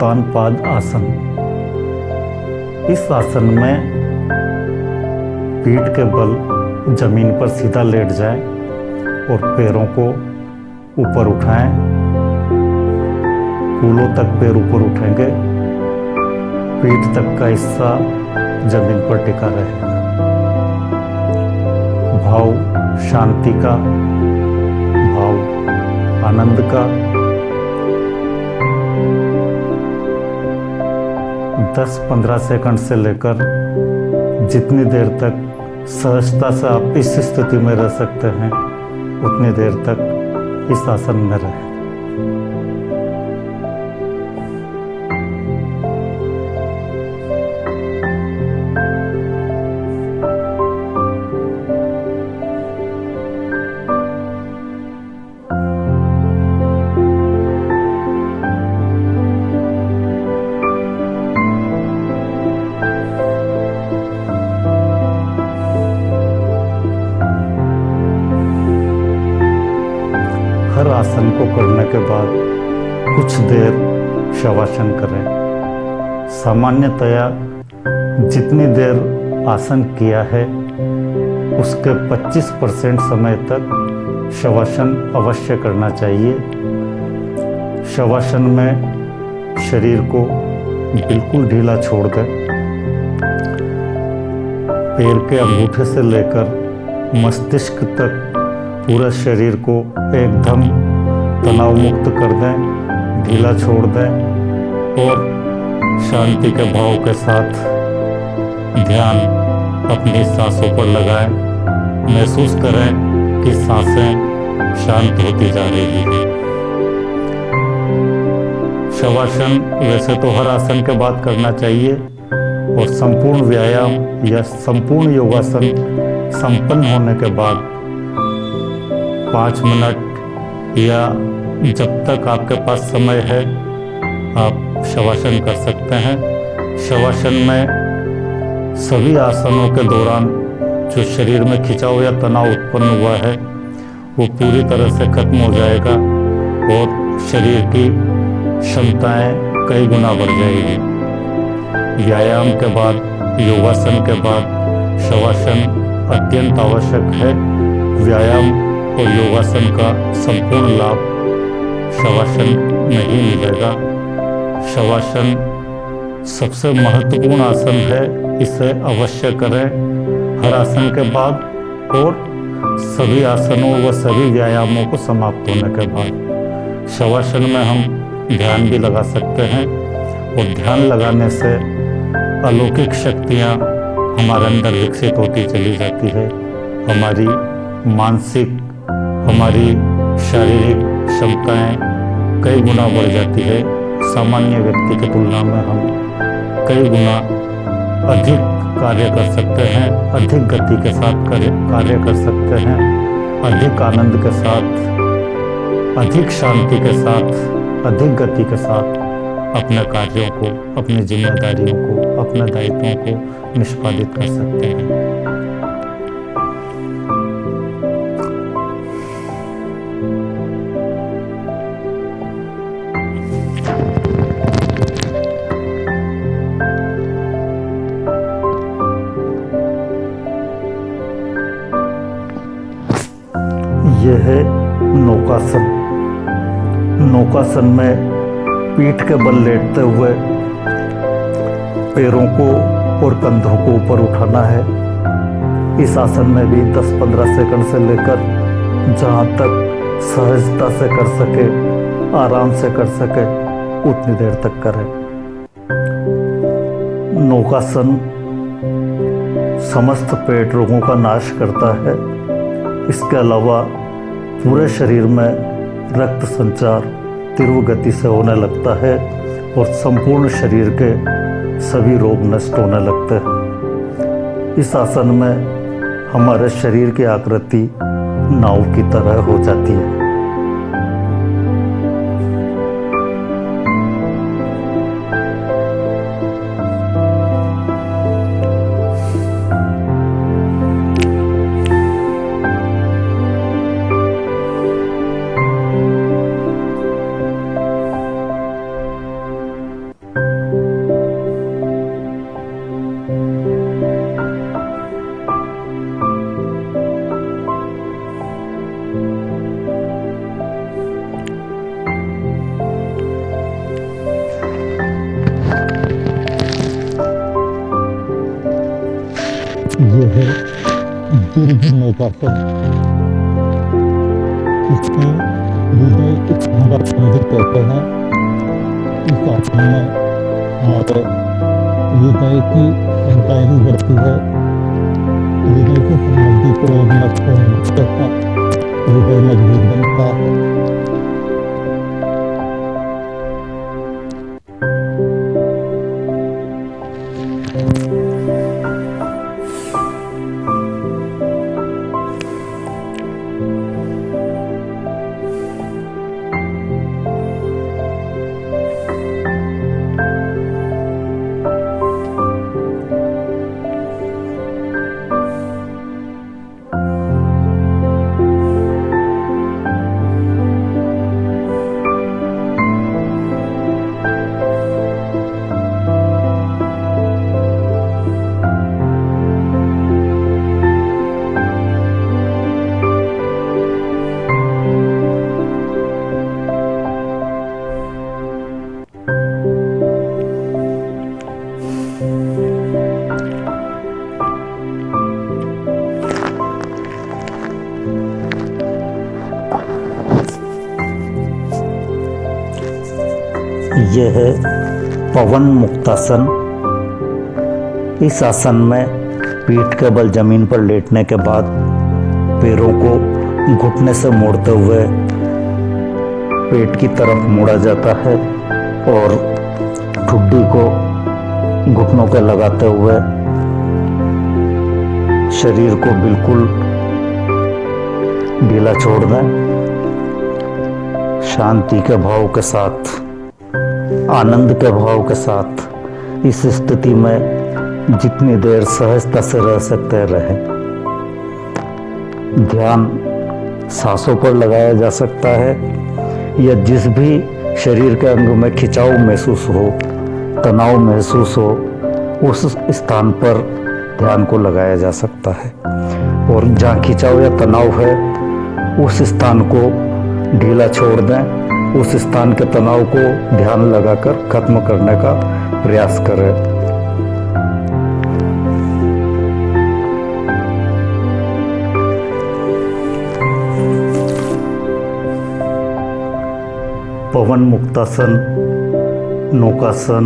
उत्तानपाद आसन। इस आसन में पीठ के बल जमीन पर सीधा लेट जाएं और पैरों को ऊपर उठाएं। कूलों तक पैर ऊपर उठेंगे, पीठ तक का हिस्सा जमीन पर टिका रहेगा। भाव शांति का, भाव आनंद का 10-15 सेकंड से लेकर जितनी देर तक सहजता से आप इस स्थिति में रह सकते हैं उतनी देर तक इस आसन में रहें। हर आसन को करने के बाद कुछ देर शवासन करें। सामान्यतया जितनी देर आसन किया है उसके 25% समय तक शवासन अवश्य करना चाहिए। शवासन में शरीर को बिल्कुल ढीला छोड़ दें। पैर के अंगूठे से लेकर मस्तिष्क तक पूरे शरीर को एकदम तनाव मुक्त कर दें, ढीला छोड़ दें और शांति के भाव के साथ ध्यान अपनी सांसों पर लगाएं। महसूस करें कि सांसें शांत होती जा रही हैं। शवासन वैसे तो हर आसन के बाद करना चाहिए और संपूर्ण व्यायाम या संपूर्ण योगासन संपन्न होने के बाद 5 मिनट या जब तक आपके पास समय है आप शवासन कर सकते हैं। शवासन में सभी आसनों के दौरान जो शरीर में खिंचाव या तनाव उत्पन्न हुआ है वो पूरी तरह से खत्म हो जाएगा और शरीर की क्षमताएं कई गुना बढ़ जाएगी। व्यायाम के बाद, योगासन के बाद शवासन अत्यंत आवश्यक है। व्यायाम और योगासन का संपूर्ण लाभ शवासन में ही मिलेगा। शवासन सबसे महत्वपूर्ण आसन है, इसे अवश्य करें हर आसन के बाद और सभी आसनों व सभी व्यायामों को समाप्त होने के बाद। शवासन में हम ध्यान भी लगा सकते हैं और ध्यान लगाने से अलौकिक शक्तियाँ हमारे अंदर विकसित होती चली जाती है। हमारी मानसिक, हमारी शारीरिक क्षमताएं कई गुना बढ़ जाती है। सामान्य व्यक्ति की तुलना में हम कई गुना अधिक कार्य कर सकते हैं, अधिक गति के साथ कार्य कर सकते हैं, अधिक आनंद के साथ, अधिक शांति के साथ, अधिक गति के साथ अपने कार्यों को, अपनी जिम्मेदारियों को, अपने दायित्वों को निष्पादित कर सकते हैं। यह है नौकासन। नौकासन में पीठ के बल लेटते हुए पैरों को और कंधों को ऊपर उठाना है। इस आसन में भी 10-15 सेकंड से लेकर जहाँ तक सहजता से कर सके, आराम से कर सके उतनी देर तक करें। नौकासन समस्त पेट रोगों का नाश करता है। इसके अलावा पूरे शरीर में रक्त संचार तीव्र गति से होने लगता है और संपूर्ण शरीर के सभी रोग नष्ट होने लगते हैं। इस आसन में हमारे शरीर की आकृति नाव की तरह हो जाती है। ये है दीर्घ नौकासन। इसको हृदय नवासन कहते हैं। इस आसन में हमारे हृदय की अंतरायणी बढ़ती है, हृदय के संबंधी को नष्ट करता, हृदय मजबूत बनता है। यह है पवन मुक्तासन। इस आसन में पीठ के बल जमीन पर लेटने के बाद पैरों को घुटने से मोड़ते हुए पेट की तरफ मोड़ा जाता है और ठुड्डी को घुटनों के लगाते हुए शरीर को बिल्कुल ढीला छोड़ दें। शांति के भाव के साथ, आनंद के भाव के साथ इस स्थिति में जितनी देर सहजता से रह सकते रहे। ध्यान सांसों पर लगाया जा सकता है या जिस भी शरीर के अंग में खिंचाव महसूस हो, तनाव महसूस हो, उस स्थान पर ध्यान को लगाया जा सकता है। और जहाँ खिंचाव या तनाव है उस स्थान को ढीला छोड़ दें, उस स्थान के तनाव को ध्यान लगाकर खत्म करने का प्रयास करें। पवन मुक्तासन, नौकासन,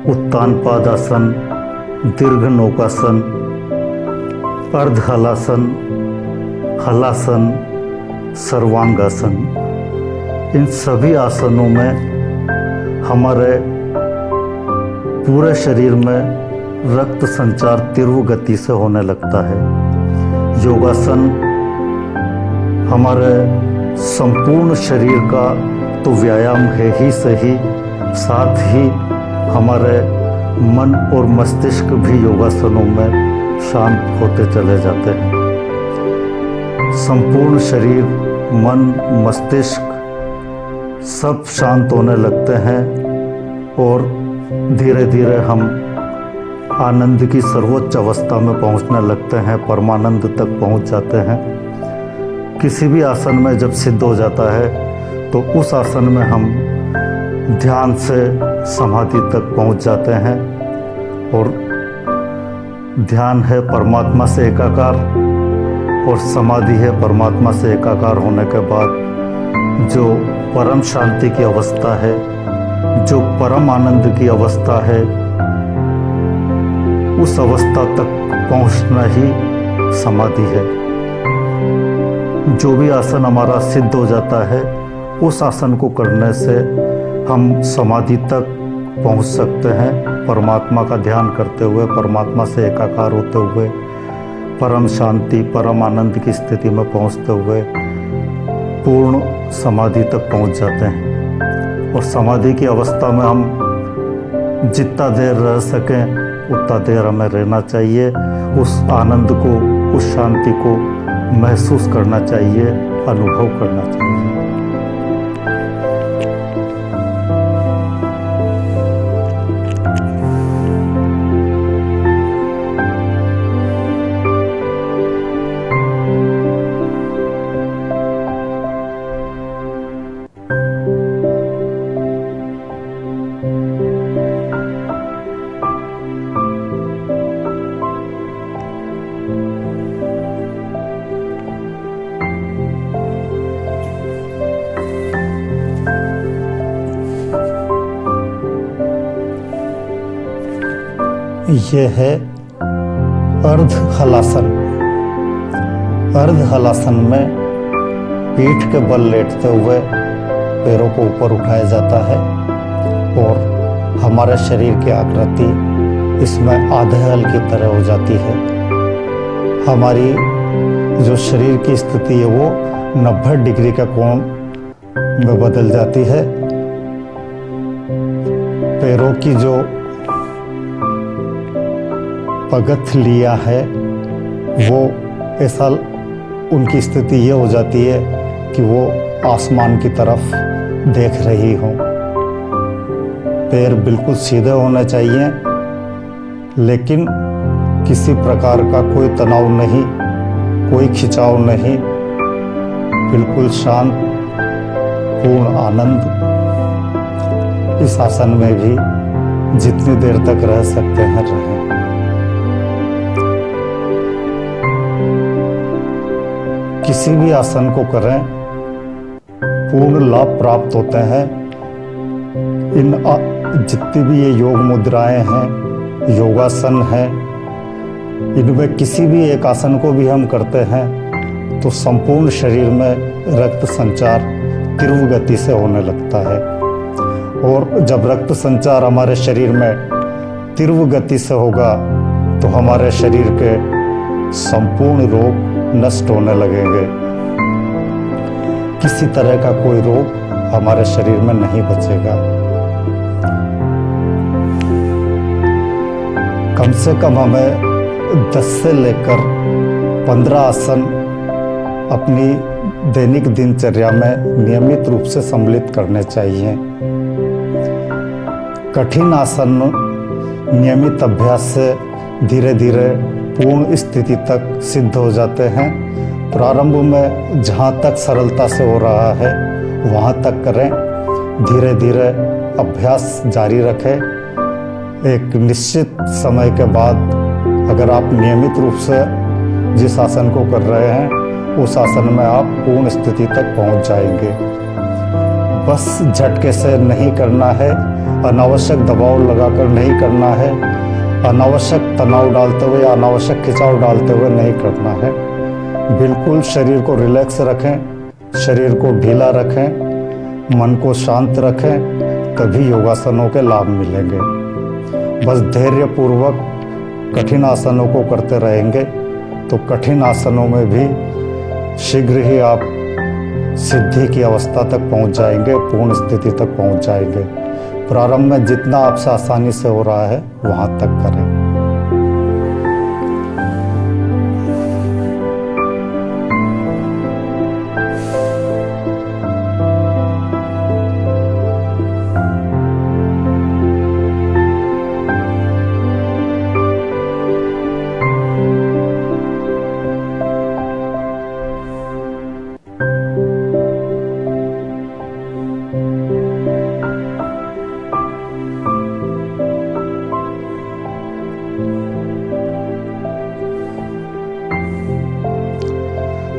उत्तान पादासन, दीर्घ नौकासन, अर्ध हलासन, हलासन, सर्वांगासन। इन सभी आसनों में हमारे पूरे शरीर में रक्त संचार तीव्र गति से होने लगता है। योगासन हमारे संपूर्ण शरीर का तो व्यायाम है ही सही, साथ ही हमारे मन और मस्तिष्क भी योगासनों में शांत होते चले जाते हैं। संपूर्ण शरीर, मन, मस्तिष्क सब शांत होने लगते हैं और धीरे धीरे हम आनंद की सर्वोच्च अवस्था में पहुंचने लगते हैं, परमानंद तक पहुंच जाते हैं। किसी भी आसन में जब सिद्ध हो जाता है तो उस आसन में हम ध्यान से समाधि तक पहुंच जाते हैं और ध्यान है परमात्मा से एकाकार और समाधि है परमात्मा से एकाकार होने के बाद जो परम शांति की अवस्था है, जो परम आनंद की अवस्था है, उस अवस्था तक पहुंचना ही समाधि है। जो भी आसन हमारा सिद्ध हो जाता है उस आसन को करने से हम समाधि तक पहुंच सकते हैं, परमात्मा का ध्यान करते हुए, परमात्मा से एकाकार होते हुए, परम शांति, परम आनंद की स्थिति में पहुंचते हुए पूर्ण समाधि तक पहुंच जाते हैं। और समाधि की अवस्था में हम जितना देर रह सकें उतना देर हमें रहना चाहिए। उस आनंद को, उस शांति को महसूस करना चाहिए, अनुभव करना चाहिए। ये है अर्ध हलासन। अर्ध हलासन में पीठ के बल लेटते हुए पैरों को ऊपर उठाया जाता है और हमारे शरीर की आकृति इसमें आधे हल की तरह हो जाती है। हमारी जो शरीर की स्थिति है वो 90 डिग्री का कोण में बदल जाती है। पैरों की जो पगथलियां है वो ऐसा उनकी स्थिति ये हो जाती है कि वो आसमान की तरफ देख रही हो। पैर बिल्कुल सीधे होने चाहिए, लेकिन किसी प्रकार का कोई तनाव नहीं, कोई खिंचाव नहीं, बिल्कुल शांत पूर्ण आनंद। इस आसन में भी जितनी देर तक रह सकते हैं रहें। किसी भी आसन को करें पूर्ण लाभ प्राप्त होते हैं। जितनी भी ये योग मुद्राएं हैं, योगासन हैं, इनमें किसी भी एक आसन को भी हम करते हैं तो संपूर्ण शरीर में रक्त संचार तीव्र गति से होने लगता है। और जब रक्त संचार हमारे शरीर में तीव्र गति से होगा तो हमारे शरीर के संपूर्ण रोग नष्ट होने लगेंगे। किसी तरह का कोई रोग हमारे शरीर में नहीं बचेगा। कम से कम हमें 10 से लेकर 15 आसन अपनी दैनिक दिनचर्या में नियमित रूप से सम्मिलित करने चाहिए। कठिन आसन नियमित अभ्यास से धीरे धीरे पूर्ण स्थिति तक सिद्ध हो जाते हैं। प्रारंभ में जहाँ तक सरलता से हो रहा है वहाँ तक करें, धीरे धीरे अभ्यास जारी रखें। एक निश्चित समय के बाद अगर आप नियमित रूप से जिस आसन को कर रहे हैं उस आसन में आप पूर्ण स्थिति तक पहुँच जाएंगे। बस झटके से नहीं करना है, अनावश्यक दबाव लगाकर नहीं करना है, अनावश्यक तनाव डालते हुए या अनावश्यक खिंचाव डालते हुए नहीं करना है। बिल्कुल शरीर को रिलैक्स रखें, शरीर को ढीला रखें, मन को शांत रखें, तभी योगासनों के लाभ मिलेंगे। बस धैर्यपूर्वक कठिन आसनों को करते रहेंगे तो कठिन आसनों में भी शीघ्र ही आप सिद्धि की अवस्था तक पहुंच जाएंगे, पूर्ण स्थिति तक पहुंच जाएंगे। प्रारंभ में जितना आपसे आसानी से हो रहा है वहां तक करें।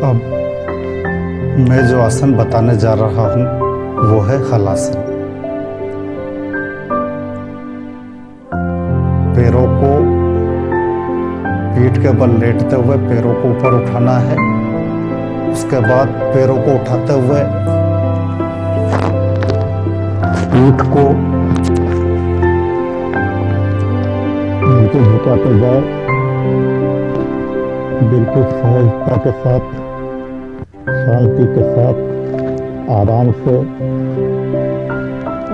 अब मैं जो आसन बताने जा रहा हूँ वो है हलासन। पैरों को पीठ के बल लेटते हुए पैरों को ऊपर उठाना है। उसके बाद पैरों को उठाते हुए पीठ को नीचे झुकाते जाए, बिल्कुल सहजता के साथ, शांति के साथ, आराम से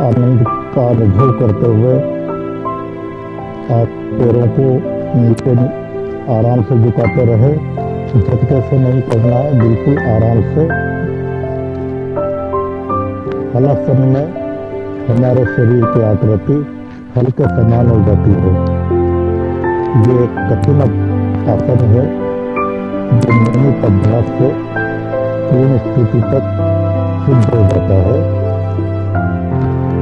आनंद का अनुभव करते हुए आप पैरों को नीचे आराम से झुकाते रहे। झटके से नहीं करना है, बिल्कुल आराम से। हलासन में हमारे शरीर की आकृति हल्के समान हो जाती है। ये एक कठिन आसन है जो नियमित अभ्यास से पूर्ण स्थिति तक सिद्ध हो जाता है।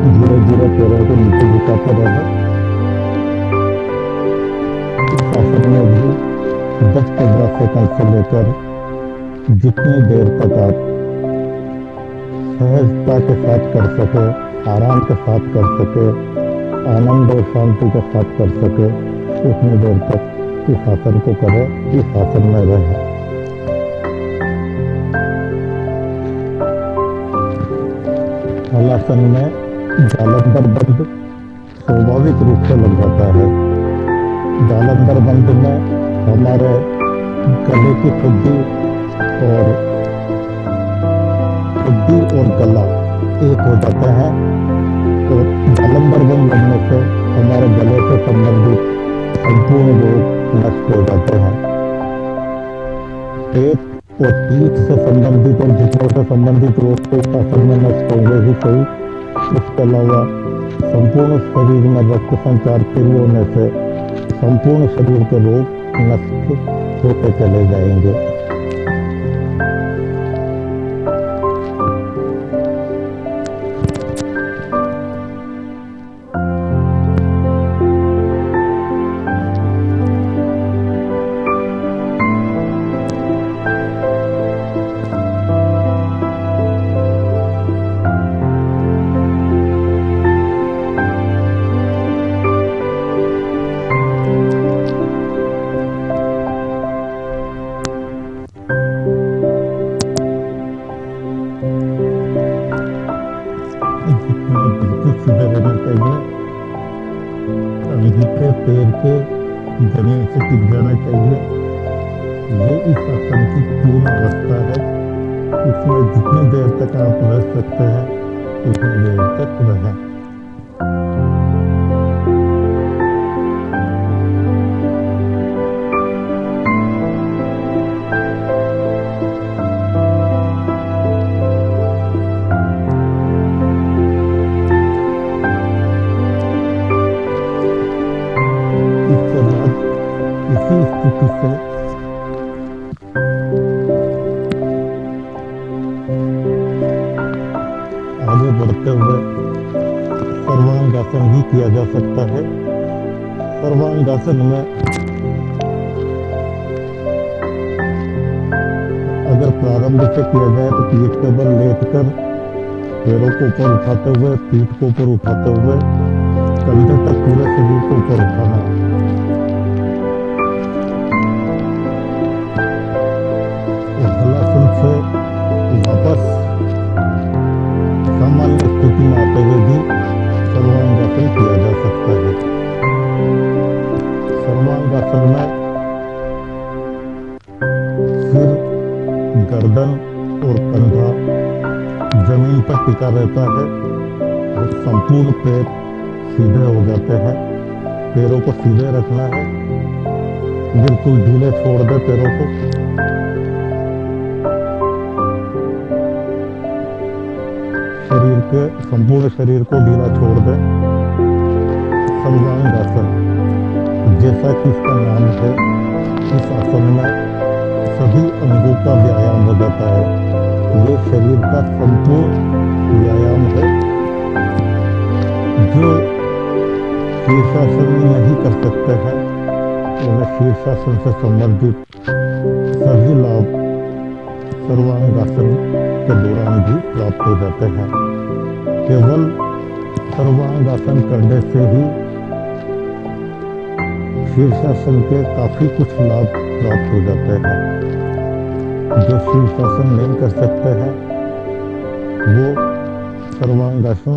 धीरे धीरे पैरों को नीचे झुकाते रहे। इस आसन में भी 10-15 सेकंड से लेकर जितनी देर तक आप सहजता के साथ कर सके, आराम के साथ कर सके, आनंद और शांति के साथ कर सके, उतनी देर तक इस आसन को करें, इस आसन में रहें। हलासन में जालंधर बंद स्वाभाविक रूप से लग जाता है। जालंधर बंद में हमारे गले की ठुड्डी और गला एक हो जाते हैं, और जालंधर बंद लगने से हमारे गले से संबंधित संपूर्ण रोग नष्ट हो जाते हैं। पेट और पीठ से संबंधित और घुटनों से संबंधित रोग तो आसन में नष्ट होंगे ही सही, इसके अलावा संपूर्ण शरीर में रक्त संचार शुरू होने से संपूर्ण शरीर के रोग नष्ट होते चले जाएंगे। सीधे रहना चाहिए, कंधे के पैर के जमीन से टिक जाना चाहिए। ये इस आसन की पूर्ण अवस्था है। इसमें जितनी देर तक आप रह सकते हैं उतनी देर तक रहें। इसी स्थिति से आगे बढ़ते हुए सर्वांगासन भी किया जा सकता है। सर्वांगासन में अगर प्रारंभ से किया जाए तो पीठ के बल लेटकर पैरों को ऊपर उठाते हुए, पीठ को ऊपर उठाते हुए कंधे तक पूरे शरीर को ऊपर उठाना है। हलासन से वापस सामान्य स्थिति में आते हुए भी सर्वांगासन किया जा सकता है। सर्वांगासन में सिर, गर्दन और कंधा जमीन पर टिका रहता है और संपूर्ण पैर सीधे हो जाते हैं। पैरों को सीधे रखना है, बिल्कुल ढीले छोड़ दे पैरों को। शरीर के संपूर्ण शरीर को ढीला छोड़ दे। सर्वांगासन, जैसा कि इसका नाम है, इस आसन में सभी अंगों का व्यायाम हो जाता है। ये शरीर का संपूर्ण व्यायाम है। जो शीर्षासन नहीं कर सकते हैं उन्हें शीर्षासन से संबंधित सभी लाभ सर्वांगासन के दौरान भी प्राप्त हो जाते हैं। केवल सर्वांगासन करने से ही शीर्षासन के काफी कुछ लाभ प्राप्त हो जाते हैं। जो शीर्षासन नहीं कर सकते हैं वो सर्वांगासन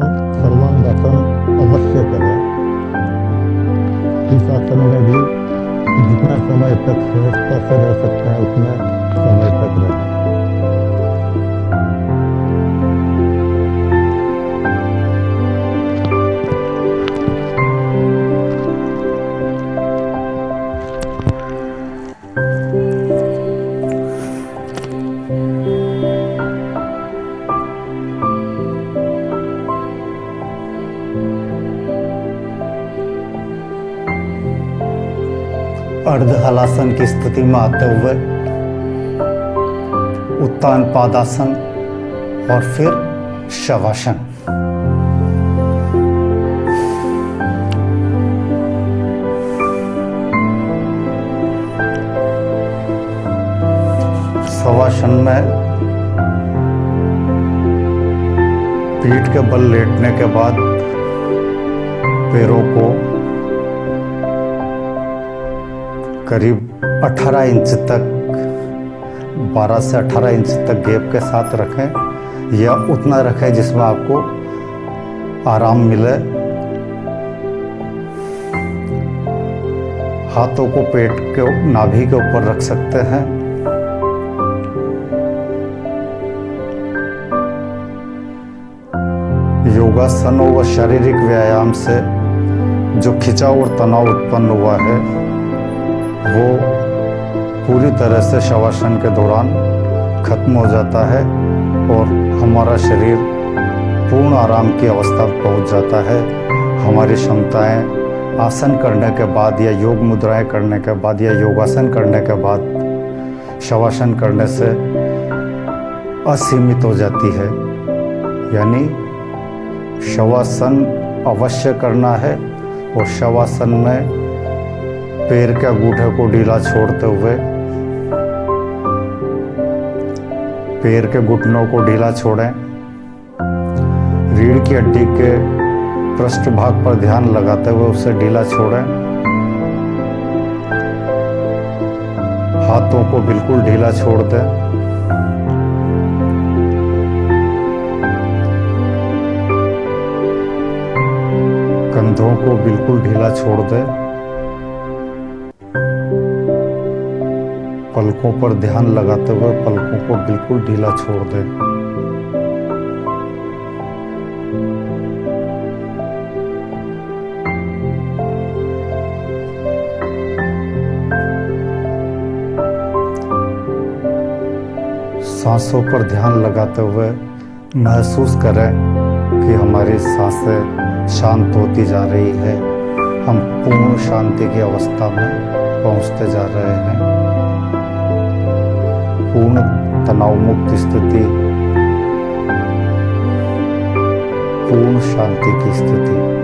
अवश्य करें। इस आसन में भी जितना समय तक सहजता से रह सकते हैं उतना समय तक रहें। अर्ध हलासन की स्थिति में आते हुए उत्तान पादासन और फिर शवासन। शवासन में पीठ के बल लेटने के बाद पैरों को ऊपर उठाना है। पैरों को ऊपर उठाते हुए कंधे तक पूरे शरीर को ऊपर उठाना है। कंधे तक पूरे शरीर को ऊपर उठाते हुए पैरों को करीब 18 इंच तक, 12 से 18 इंच तक गैप के साथ रखें, या उतना रखें जिसमें आपको आराम मिले। हाथों को पेट के नाभि के ऊपर रख सकते हैं। योगासन व शारीरिक व्यायाम से जो खिंचाव और तनाव उत्पन्न हुआ है वो पूरी तरह से शवासन के दौरान खत्म हो जाता है और हमारा शरीर पूर्ण आराम की अवस्था में पहुंच जाता है। हमारी क्षमताएं आसन करने के बाद या योग मुद्राएं करने के बाद या योगासन करने के बाद शवासन करने से असीमित हो जाती है। यानी शवासन अवश्य करना है और शवासन में पैर के अंगूठे को ढीला छोड़ते हुए पैर के घुटनों को ढीला छोड़ें। रीढ़ की हड्डी के पृष्ठभाग पर ध्यान लगाते हुए उसे ढीला छोड़ें। हाथों को बिल्कुल ढीला छोड़ दें। कंधों को बिल्कुल ढीला छोड़ दें। पलकों पर ध्यान लगाते हुए पलकों को बिल्कुल ढीला छोड़ दें। सांसों पर ध्यान लगाते हुए महसूस करें कि हमारी सांसें शांत होती जा रही है। हम पूर्ण शांति की अवस्था में पहुंचते जा रहे हैं। पूर्ण तनाव मुक्त स्थिति, पूर्ण शांति की स्थिति।